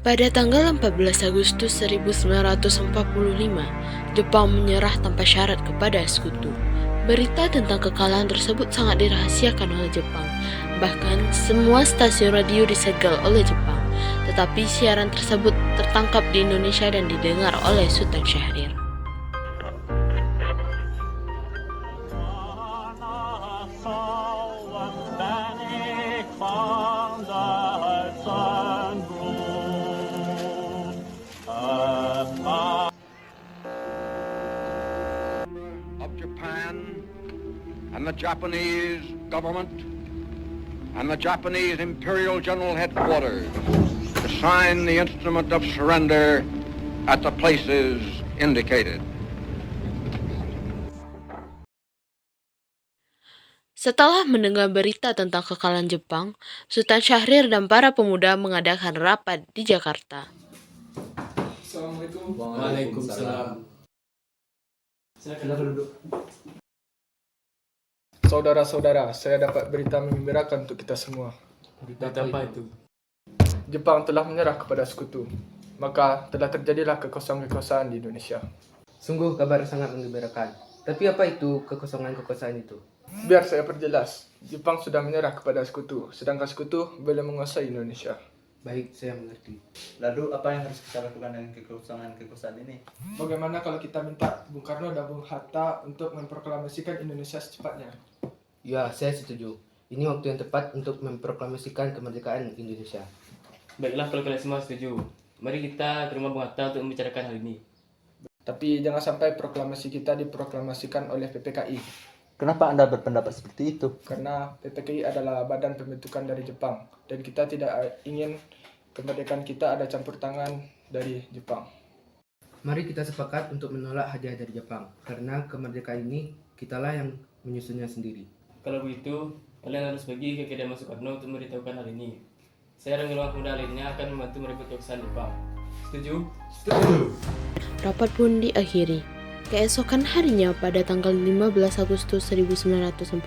Pada tanggal 14 Agustus 1945, Jepang menyerah tanpa syarat kepada sekutu. Berita tentang kekalahan tersebut sangat dirahasiakan oleh Jepang. Bahkan, semua stasiun radio disegel oleh Jepang. Tetapi siaran tersebut tertangkap di Indonesia dan didengar oleh Sultan Syahrir. Of Japan and the Japanese government and the Japanese Imperial General Headquarters to sign the instrument of surrender at the places indicated. Setelah mendengar berita tentang kekalahan Jepang, Sultan Syahrir dan para pemuda mengadakan rapat di Jakarta. Assalamualaikum. Waalaikumsalam. Silakan duduk. Saudara-saudara, saya dapat berita menggembirakan untuk kita semua. Berita apa itu? Jepang telah menyerah kepada sekutu. Maka telah terjadilah kekosongan-kekosongan di Indonesia. Sungguh kabar sangat menggembirakan. Tapi apa itu kekosongan-kekosongan itu? Biar saya perjelas. Jepang sudah menyerah kepada sekutu, sedangkan sekutu belum menguasai Indonesia. Baik, saya mengerti. Lalu apa yang harus kita lakukan dengan kekosongan ini? Bagaimana kalau kita minta Bung Karno dan Bung Hatta untuk memproklamasikan Indonesia secepatnya? Ya, saya setuju. Ini waktu yang tepat untuk memproklamasikan kemerdekaan Indonesia. Baiklah kalau kalian semua setuju. Mari kita ke rumah Bung Hatta untuk membicarakan hal ini. Tapi jangan sampai proklamasi kita diproklamasikan oleh PPKI. Kenapa Anda berpendapat seperti itu? Karena PPKI adalah badan pembentukan dari Jepang. Dan kita tidak ingin kemerdekaan kita ada campur tangan dari Jepang. Mari kita sepakat untuk menolak hadiah dari Jepang. Karena kemerdekaan ini kitalah yang menyusunnya sendiri. Kalau begitu, kalian harus pergi ke kediaman Soekarno untuk memberitahukan hal ini. Saya dan golongan pemuda lainnya akan membantu merebut kekuasaan Jepang. Setuju? Rapat pun diakhiri. Keesokan harinya pada tanggal 15 Agustus 1945,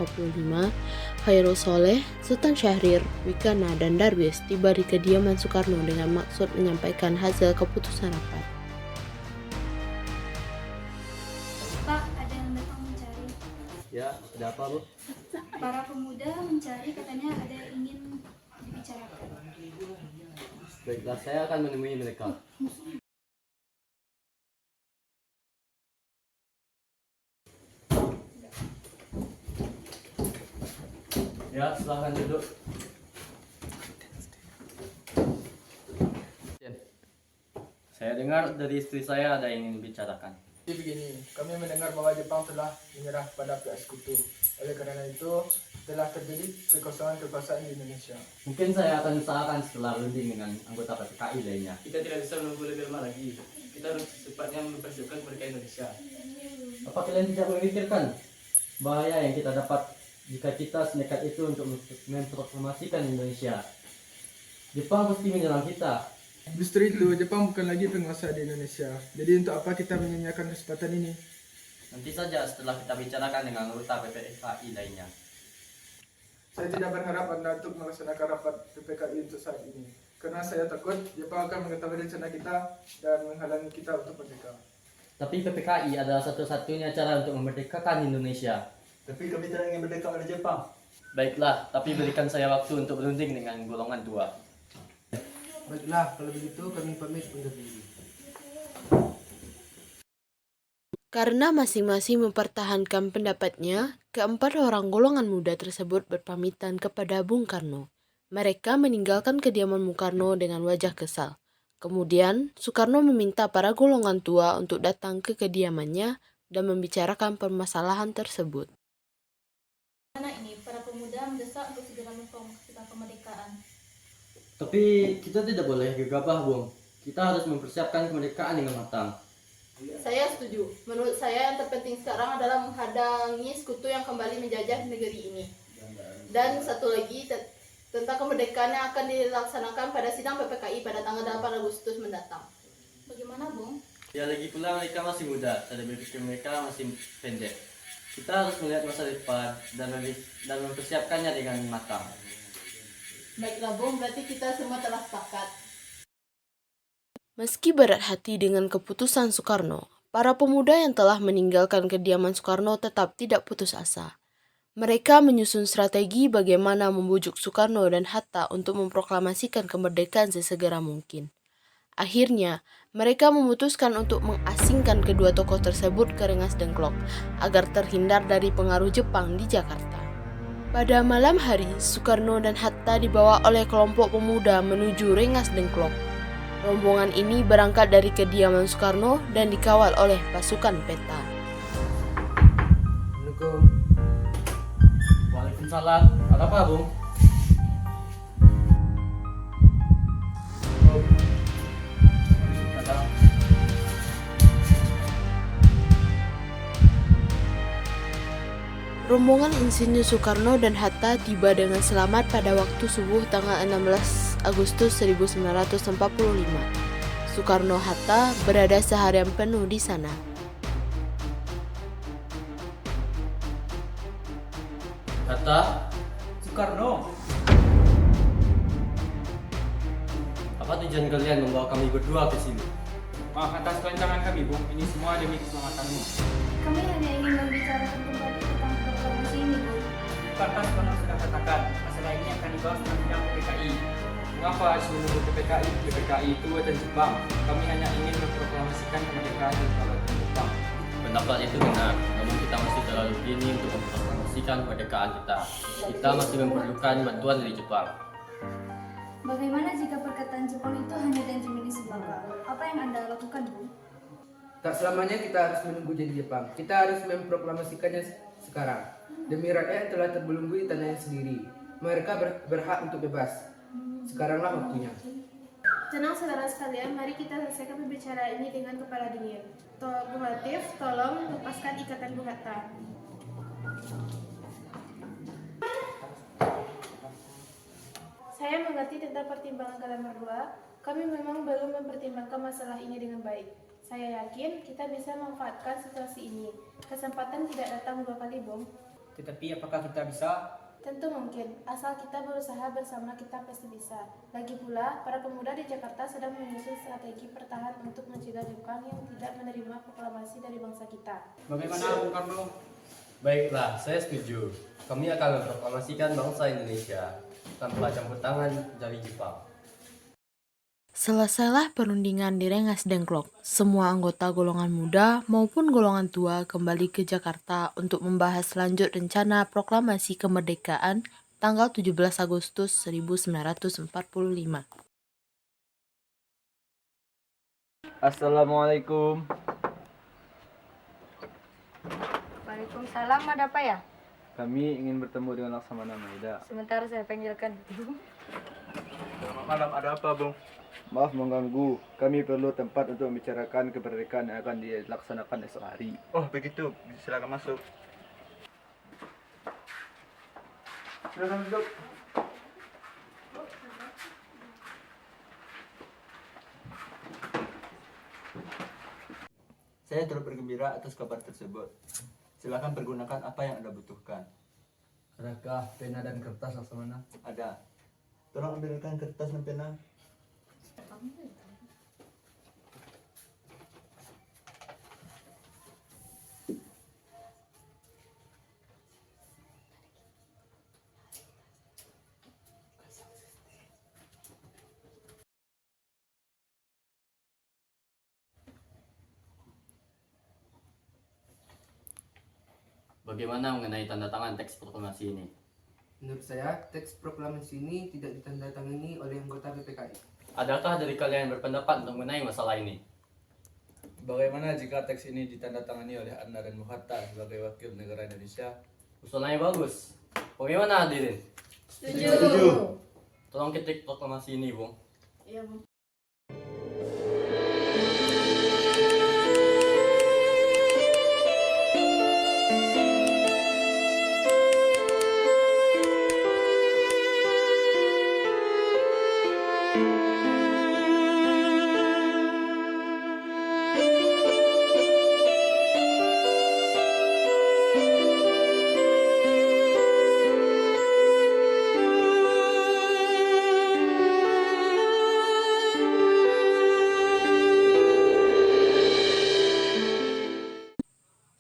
Khairul Soleh, Sultan Syahrir, Wikana, dan Darwis tiba di kediaman Soekarno dengan maksud menyampaikan hasil keputusan rapat. Pak, ada yang datang mencari. Ya, ada apa, Bu? Para pemuda mencari, katanya ada yang ingin dibicarakan. Baiklah, saya akan menemui mereka. Ya, silahkan duduk. Saya dengar dari istri saya ada yang ingin bicarakan. Jadi begini, kami mendengar bahwa Jepang telah menyerah pada pihak sekutu. Oleh karena itu, telah terjadi kekosongan-kekosongan di Indonesia. Mungkin saya akan usahakan setelah runding dengan anggota PPKI lainnya. Kita tidak bisa menunggu lebih lama lagi. Kita harus secepatnya mempersiapkan kemerdekaan Indonesia. Apa kalian tidak memikirkan bahaya yang kita dapat jika kita senekat itu untuk memproklamasikan Indonesia? Jepang pasti menyerang kita. Justru itu, Jepang bukan lagi penguasa di Indonesia. Jadi untuk apa kita menyanyiakan kesempatan ini? Nanti saja setelah kita bicarakan dengan anggota PPKI lainnya. Saya tidak berharap Anda untuk melaksanakan rapat PPKI untuk saat ini. Karena saya takut Jepang akan mengetahui rencana kita dan menghalangi kita untuk merdeka. Tapi PPKI adalah satu-satunya cara untuk memerdekakan Indonesia. Tapi kami tidak ingin merdeka dari Jepang. Baiklah, tapi berikan saya waktu untuk berunding dengan golongan 2. Baiklah, kalau begitu kami pamit undur diri. Karena masing-masing mempertahankan pendapatnya, keempat orang golongan muda tersebut berpamitan kepada Bung Karno. Mereka meninggalkan kediaman Bung Karno dengan wajah kesal. Kemudian, Soekarno meminta para golongan tua untuk datang ke kediamannya dan membicarakan permasalahan tersebut. Karena ini, para pemuda mendesak untuk segera memproklamasikan kemerdekaan. Tapi kita tidak boleh gegabah, Bung. Kita harus mempersiapkan kemerdekaan dengan matang. Saya setuju. Menurut saya yang terpenting sekarang adalah menghadangi sekutu yang kembali menjajah negeri ini. Dan satu lagi tentang kemerdekaan yang akan dilaksanakan pada sidang PPKI pada tanggal 8 Agustus mendatang. Bagaimana, Bung? Ya, lagi pula mereka masih muda, cara berpikir mereka masih pendek. Kita harus melihat masa depan dan mempersiapkannya dengan matang. Baiklah, Bung, berarti kita semua telah sepakat. Meski berat hati dengan keputusan Soekarno, para pemuda yang telah meninggalkan kediaman Soekarno tetap tidak putus asa. Mereka menyusun strategi bagaimana membujuk Soekarno dan Hatta untuk memproklamasikan kemerdekaan sesegera mungkin. Akhirnya, mereka memutuskan untuk mengasingkan kedua tokoh tersebut ke Rengas Dengklok agar terhindar dari pengaruh Jepang di Jakarta. Pada malam hari, Soekarno dan Hatta dibawa oleh kelompok pemuda menuju Rengas Dengklok. Rombongan ini berangkat dari kediaman Soekarno dan dikawal oleh pasukan peta. Assalamualaikum. Waalaikumsalam. Ada apa, Bung? Ada. Rombongan Insinyur Soekarno dan Hatta tiba dengan selamat pada waktu subuh tanggal 16 Agustus 1945. Soekarno-Hatta berada seharian penuh di sana. Hatta, Soekarno, apa tujuan kalian membawa kami berdua ke sini? Maaf atas kelancangan kami, Bung. Ini semua demi keselamatanmu. Kami hanya ingin membicarakan kembali tentang proklamasi ini, Bu. Pantas Bang sudah katakan, masalah ini akan dibahas dalam sidang PPKI. Mengapa harus menunggu PPKI? PPKI itu dan Jepang. Kami hanya ingin memproklamasikan kemerdekaan dan kedaulatan Jepang. Pendapat itu benar, namun kita masih terlalu dini untuk memproklamasikan kemerdekaan kita. Kita masih memerlukan bantuan dari Jepang. Bagaimana jika perkataan Jepang itu hanya janji milik semata? Apa yang Anda lakukan, Bu? Tak selamanya kita harus menunggu janji Jepang. Kita harus memproklamasikannya sekarang. Demi rakyat yang telah terbelenggu di tanahnya sendiri. Mereka berhak untuk bebas. Sekaranglah waktunya. Tenang saudara sekalian, mari kita selesaikan pembicaraan ini dengan kepala dingin. Bung Latif, tolong lepaskan ikatan Bung Hatta. Saya mengerti tentang pertimbangan kalian berdua. Kami memang belum mempertimbangkan masalah ini dengan baik. Saya yakin kita bisa memanfaatkan situasi ini. Kesempatan tidak datang dua kali, Bung. Tetapi apakah kita bisa? Tentu mungkin, asal kita berusaha bersama kita pasti bisa. Lagi pula, para pemuda di Jakarta sedang menyusun strategi pertahanan untuk mencegah Jepang yang tidak menerima proklamasi dari bangsa kita. Bagaimana, Bung Karno? Baiklah, saya setuju. Kami akan memproklamasikan bangsa Indonesia tanpa campur tangan dari Jepang. Selesailah perundingan di Rengas Dengklok. Semua anggota golongan muda maupun golongan tua kembali ke Jakarta untuk membahas lanjut rencana proklamasi kemerdekaan tanggal 17 Agustus 1945. Assalamualaikum. Waalaikumsalam, ada apa ya? Kami ingin bertemu dengan Laksamana Maeda. Sebentar saya panggilkan. selamat malam. Ada apa, Bung? Maaf mengganggu. Kami perlu tempat untuk membicarakan kemerdekaan yang akan dilaksanakan esok hari. Oh, begitu. Silakan masuk. Silakan duduk. Saya turut bergembira atas kabar tersebut. Silakan pergunakan apa yang Anda butuhkan. Adakah pena dan kertas Laksamana? Ada. Tolong ambilkan kertas dan pena. Bagaimana mengenai tanda tangan teks proklamasi ini? Menurut saya, teks proklamasi ini tidak ditandatangani oleh anggota PPKI. Adakah dari kalian berpendapat mengenai masalah ini? Bagaimana jika teks ini ditandatangani oleh Anda dan Hatta sebagai wakil negara Indonesia? Usulannya bagus. Bagaimana hadirin? Setuju. Tolong ketik proklamasi ini, Bung. Iya, Bung.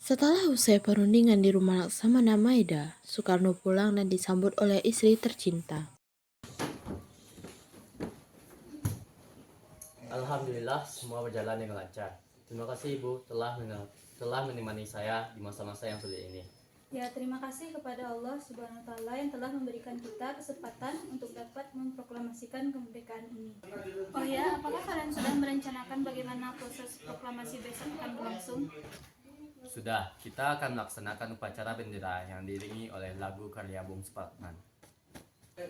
Setelah usai perundingan di rumah Laksamana Maeda, Soekarno pulang dan disambut oleh istri tercinta. Alhamdulillah semua berjalan dengan lancar. Terima kasih Ibu telah menemani saya di masa-masa yang sulit ini. Ya, terima kasih kepada Allah Subhanahu wa Ta'ala yang telah memberikan kita kesempatan untuk dapat memproklamasikan kemerdekaan ini. Oh ya, apakah kalian sudah merencanakan bagaimana proses proklamasi besok akan berlangsung? Sudah, kita akan melaksanakan upacara bendera yang diiringi oleh lagu karya Bung Supratman.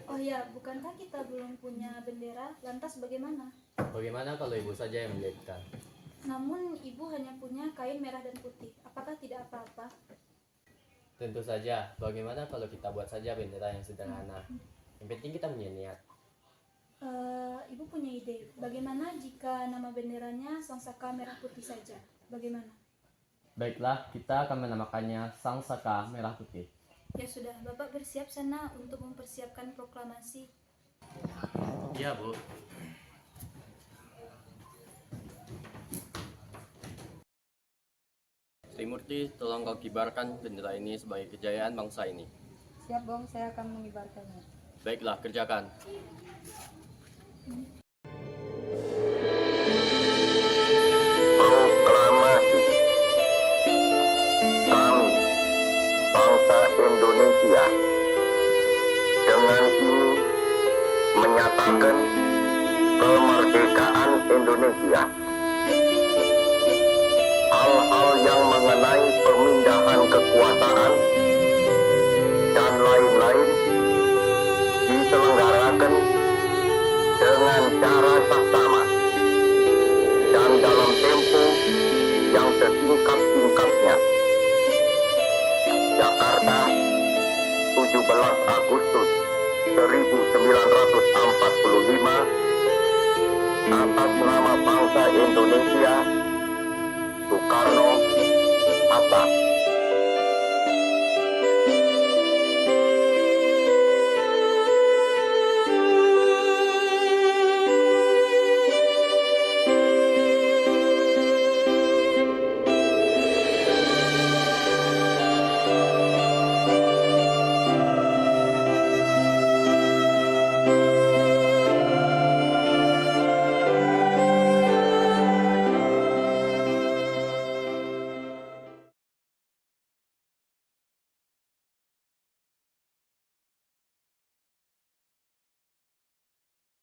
Oh ya, bukankah kita belum punya bendera? Lantas bagaimana? Bagaimana kalau Ibu saja yang menjadikan? Namun ibu hanya punya kain merah dan putih. Apakah tidak apa-apa? Tentu saja, bagaimana kalau kita buat saja bendera yang sederhana? Yang penting kita punya niat. Ibu punya ide. Bagaimana jika nama benderanya Sangsaka Merah Putih saja? Bagaimana? Baiklah, kita akan menamakannya Sangsaka Merah Putih. Ya sudah, Bapak bersiap sana untuk mempersiapkan proklamasi. Iya, Bu. Trimurti, tolong kau kibarkan bendera ini sebagai kejayaan bangsa ini. Siap, Bong, saya akan mengibarkannya. Baiklah, kerjakan. Proklamasi. Kami, bangsa Indonesia, dengan ini menyatakan kemerdekaan Indonesia. Hal-hal yang mengenai pemindahan kekuasaan dan lain-lain diselenggarakan dengan cara saksama dan dalam tempo yang sesingkat-singkatnya. Jakarta, 17 Agustus 1945, atas nama bangsa Indonesia, Soekarno,